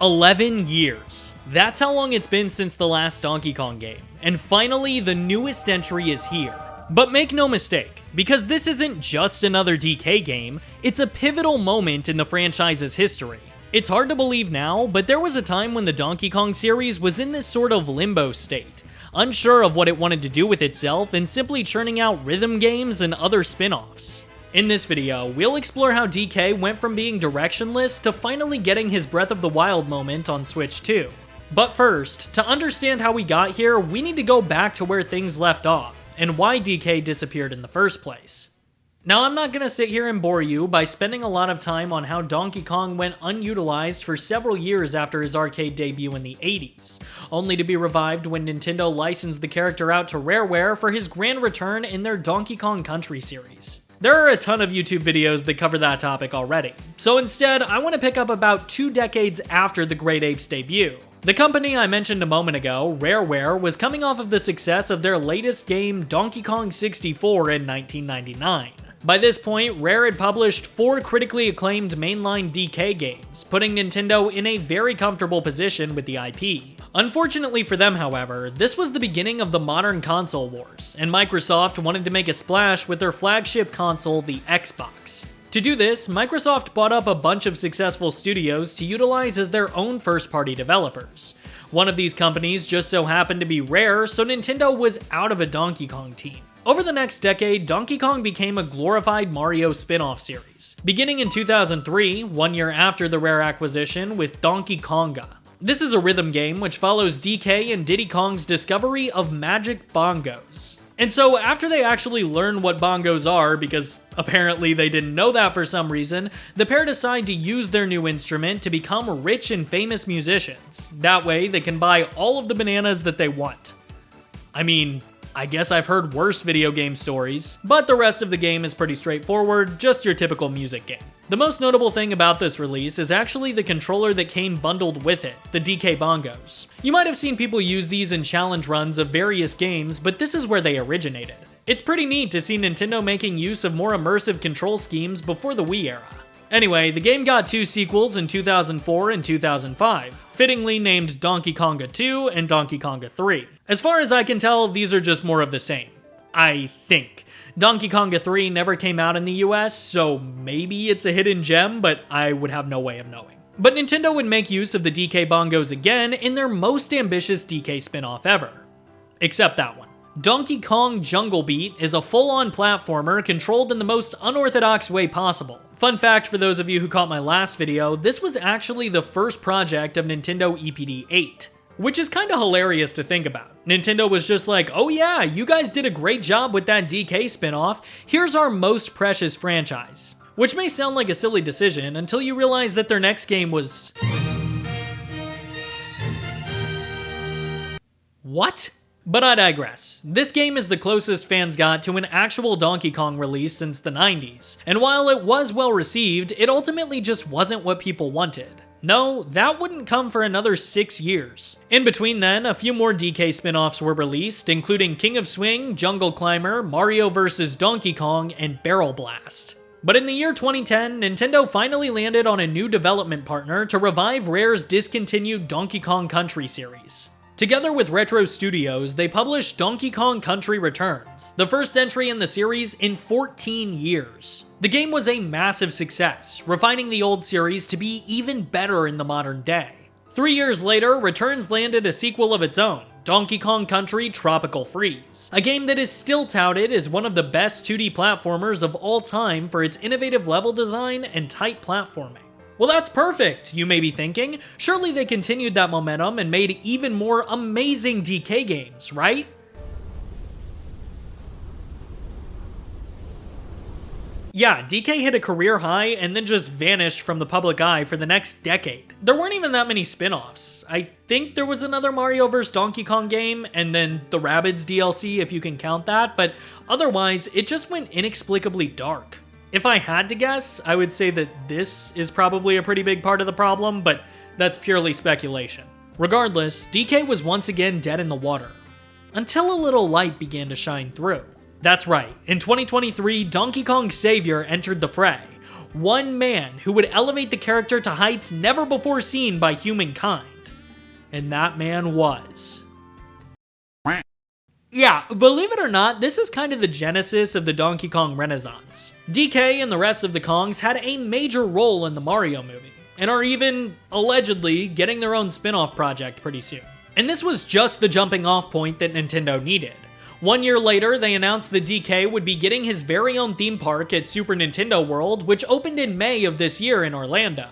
11 years. That's how long it's been since the last Donkey Kong game. And finally, the newest entry is here. But make no mistake, because this isn't just another DK game, it's a pivotal moment in the franchise's history. It's hard to believe now, but there was a time when the Donkey Kong series was in this sort of limbo state, unsure of what it wanted to do with itself and simply churning out rhythm games and other spin-offs. In this video, we'll explore how DK went from being directionless to finally getting his Breath of the Wild moment on Switch 2. But first, to understand how we got here, we need to go back to where things left off, and why DK disappeared in the first place. Now, I'm not gonna sit here and bore you by spending a lot of time on how Donkey Kong went unutilized for several years after his arcade debut in the 80s, only to be revived when Nintendo licensed the character out to Rareware for his grand return in their Donkey Kong Country series. There are a ton of YouTube videos that cover that topic already, so instead I want to pick up about 2 decades after the Great Apes debut. The company I mentioned a moment ago, Rareware, was coming off of the success of their latest game, Donkey Kong 64, in 1999. By this point, Rare had published 4 critically acclaimed mainline DK games, putting Nintendo in a very comfortable position with the IP. Unfortunately for them, however, this was the beginning of the modern console wars, and Microsoft wanted to make a splash with their flagship console, the Xbox. To do this, Microsoft bought up a bunch of successful studios to utilize as their own first-party developers. One of these companies just so happened to be Rare, so Nintendo was out of a Donkey Kong team. Over the next decade, Donkey Kong became a glorified Mario spin-off series, beginning in 2003, 1 year after the Rare acquisition, with Donkey Konga. This is a rhythm game which follows DK and Diddy Kong's discovery of magic bongos. And so after they actually learn what bongos are, because apparently they didn't know that for some reason, the pair decide to use their new instrument to become rich and famous musicians. That way they can buy all of the bananas that they want. I mean, I guess I've heard worse video game stories, but the rest of the game is pretty straightforward, just your typical music game. The most notable thing about this release is actually the controller that came bundled with it, the DK Bongos. You might have seen people use these in challenge runs of various games, but this is where they originated. It's pretty neat to see Nintendo making use of more immersive control schemes before the Wii era. Anyway, the game got 2 sequels in 2004 and 2005, fittingly named Donkey Konga 2 and Donkey Konga 3. As far as I can tell, these are just more of the same. I think. Donkey Konga 3 never came out in the US, so maybe it's a hidden gem, but I would have no way of knowing. But Nintendo would make use of the DK Bongos again in their most ambitious DK spin-off ever. Except that one. Donkey Kong Jungle Beat is a full-on platformer controlled in the most unorthodox way possible. Fun fact for those of you who caught my last video, this was actually the first project of Nintendo EPD8. Which is kinda hilarious to think about. Nintendo was just like, oh yeah, you guys did a great job with that DK spin-off, here's our most precious franchise. Which may sound like a silly decision until you realize that their next game was... What? But I digress. This game is the closest fans got to an actual Donkey Kong release since the 90s, and while it was well received, it ultimately just wasn't what people wanted. No, that wouldn't come for another 6 years. In between then, a few more DK spin-offs were released, including King of Swing, Jungle Climber, Mario vs. Donkey Kong, and Barrel Blast. But in the year 2010, Nintendo finally landed on a new development partner to revive Rare's discontinued Donkey Kong Country series. Together with Retro Studios, they published Donkey Kong Country Returns, the first entry in the series in 14 years. The game was a massive success, refining the old series to be even better in the modern day. 3 years later, Returns landed a sequel of its own, Donkey Kong Country Tropical Freeze, a game that is still touted as one of the best 2D platformers of all time for its innovative level design and tight platforming. Well, that's perfect, you may be thinking. Surely they continued that momentum and made even more amazing DK games, right? Yeah, DK hit a career high and then just vanished from the public eye for the next decade. There weren't even that many spin-offs. I think there was another Mario vs. Donkey Kong game, and then the Rabbids DLC if you can count that, but otherwise, it just went inexplicably dark. If I had to guess, I would say that this is probably a pretty big part of the problem, but that's purely speculation. Regardless, DK was once again dead in the water, until a little light began to shine through. That's right, in 2023, Donkey Kong Savior entered the fray. one man who would elevate the character to heights never before seen by humankind. And that man was... Yeah, believe it or not, this is kind of the genesis of the Donkey Kong Renaissance. DK and the rest of the Kongs had a major role in the Mario movie, and are even, allegedly, getting their own spin-off project pretty soon. And this was just the jumping off point that Nintendo needed. 1 year later, they announced that DK would be getting his very own theme park at Super Nintendo World, which opened in May of this year in Orlando.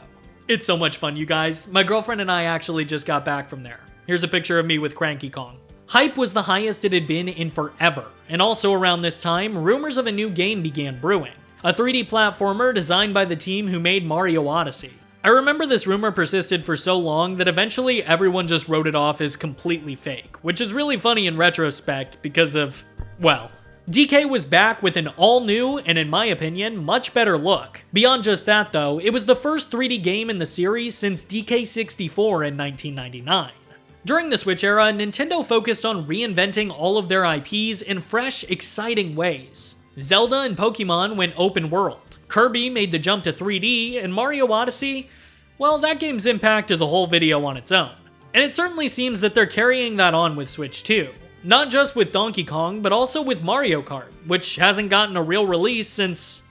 It's so much fun, you guys. My girlfriend and I actually just got back from there. Here's a picture of me with Cranky Kong. Hype was the highest it had been in forever, and also around this time, rumors of a new game began brewing. A 3D platformer designed by the team who made Mario Odyssey. I remember this rumor persisted for so long that eventually everyone just wrote it off as completely fake, which is really funny in retrospect because of, well, DK was back with an all-new, and in my opinion, much better look. Beyond just that though, it was the first 3D game in the series since DK64 in 1999. During the Switch era, Nintendo focused on reinventing all of their IPs in fresh, exciting ways. Zelda and Pokemon went open world. Kirby made the jump to 3D, and Mario Odyssey, well, that game's impact is a whole video on its own. And it certainly seems that they're carrying that on with Switch 2. Not just with Donkey Kong, but also with Mario Kart, which hasn't gotten a real release since...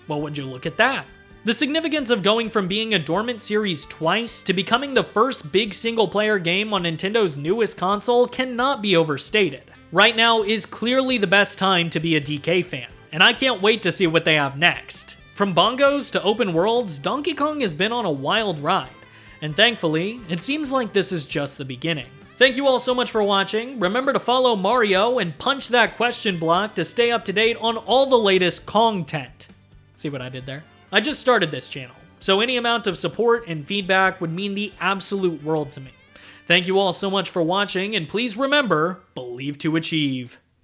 well, would you look at that? The significance of going from being a dormant series twice to becoming the first big single-player game on Nintendo's newest console cannot be overstated. Right now is clearly the best time to be a DK fan, and I can't wait to see what they have next. From bongos to open worlds, Donkey Kong has been on a wild ride, and thankfully, it seems like this is just the beginning. Thank you all so much for watching. Remember to follow Mario and punch that question block to stay up to date on all the latest Kong-tent. See what I did there? I just started this channel, so any amount of support and feedback would mean the absolute world to me. Thank you all so much for watching, and please remember, believe to achieve.